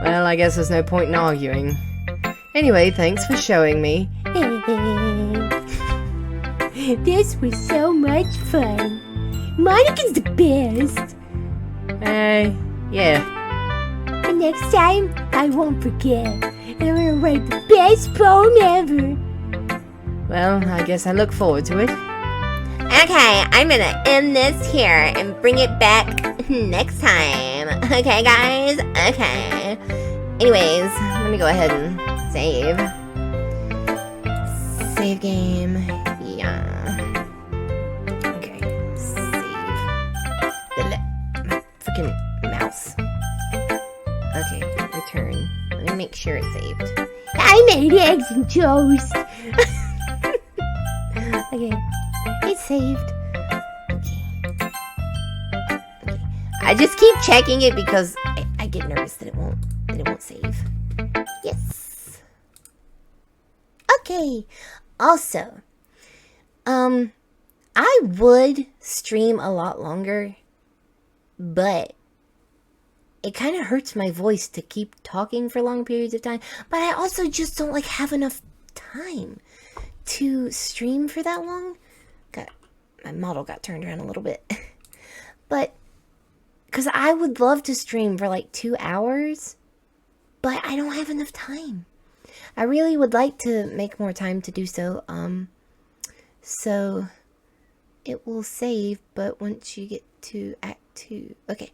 Well, I guess there's no point in arguing. Anyway, thanks for showing me. This was so much fun. Monica's the best. Yeah. And next time, I won't forget. And I'm gonna write the best poem ever. Well, I guess I look forward to it. Okay, I'm gonna end this here and bring it back next time. Okay, guys? Okay. Anyways, let me go ahead and save. Save game. Yeah. Okay, save. My freaking mouse. Okay, return. Let me make sure it's saved. I made eggs and toast. Okay, it's saved. Okay. I just keep checking it because I get nervous that it won't save. Yes. Okay. Also, I would stream a lot longer, but it kind of hurts my voice to keep talking for long periods of time. But I also just don't have enough time to stream for that long. My model got turned around a little bit. But because I would love to stream for 2 hours, but I don't have enough time. I really would like to make more time to do so. So it will save, but once you get to Act 2. Okay.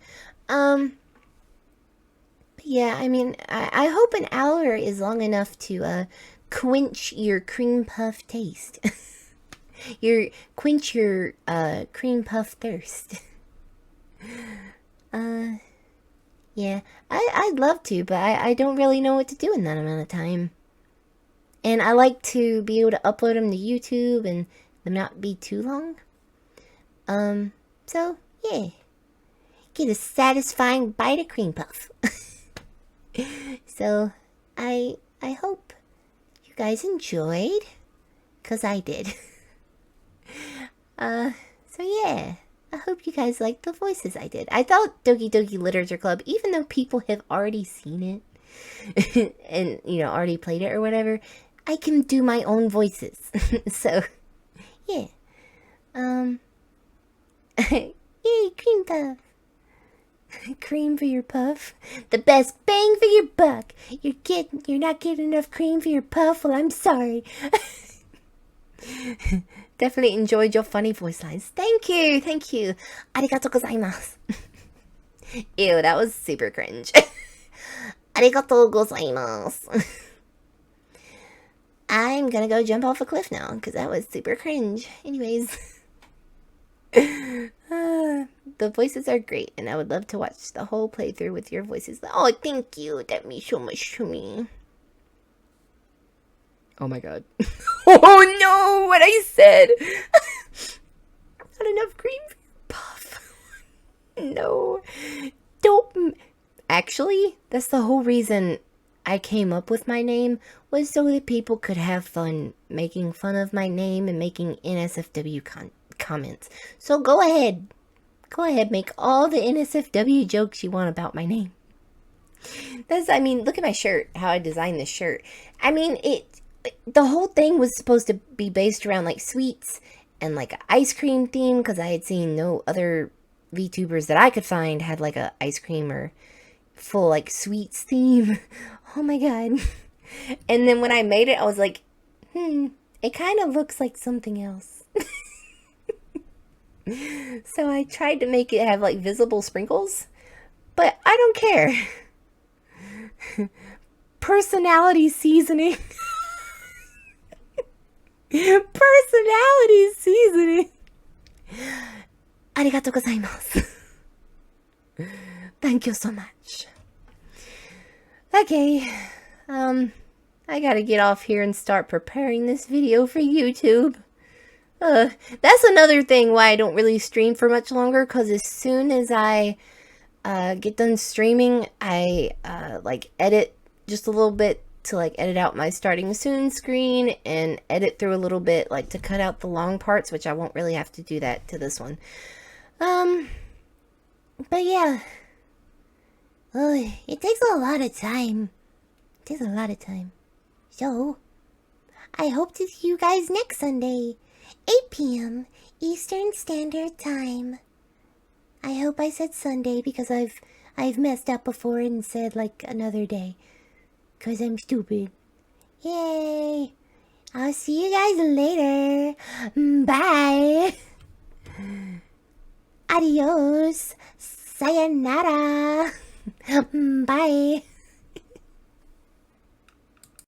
Yeah, I mean, I hope an hour is long enough to quench your cream puff taste. Quench your cream puff thirst. Yeah, I'd love to, but I don't really know what to do in that amount of time. And I like to be able to upload them to YouTube and them not be too long. So, yeah. Get a satisfying bite of cream puff. So, I hope you guys enjoyed, 'cause I did. So yeah. I hope you guys liked the voices I did. I thought Doki Doki Literature Club, even though people have already seen it and, you know, already played it or whatever, I can do my own voices. So, yeah. Yay, cream puff. Cream for your puff. The best bang for your buck. You're not getting enough cream for your puff? Well, I'm sorry. Definitely enjoyed your funny voice lines. Thank you. Arigatou gozaimasu. Ew, that was super cringe. Arigatou gozaimasu. I'm gonna go jump off a cliff now, because that was super cringe. Anyways. The voices are great, and I would love to watch the whole playthrough with your voices. Oh, thank you. That means so much to me. Oh my god. Oh no, what I said! Not enough cream for your puff. No. Don't. Actually, that's the whole reason I came up with my name, was so that people could have fun making fun of my name and making NSFW comments. So go ahead. Go ahead, make all the NSFW jokes you want about my name. I mean, look at my shirt, how I designed this shirt. I mean, the whole thing was supposed to be based around like sweets and like an ice cream theme, because I had seen no other VTubers that I could find had like a ice cream or full like sweets theme. Oh my god. And then when I made it, I was like, it kind of looks like something else. So I tried to make it have like visible sprinkles, but I don't care. Personality seasoning. Personality seasoning. Arigatou gozaimasu. Thank you so much. Okay, I gotta get off here and start preparing this video for YouTube. That's another thing why I don't really stream for much longer, because as soon as I get done streaming, I like edit just a little bit to like edit out my starting soon screen and edit through a little bit like to cut out the long parts, which I won't really have to do that to this one. But yeah. It takes a lot of time. So, I hope to see you guys next Sunday, 8 p.m. Eastern Standard Time. I hope I said Sunday, because I've messed up before and said like another day, 'cause I'm stupid. Yay! I'll see you guys later. Bye. Adios. Sayonara. Bye.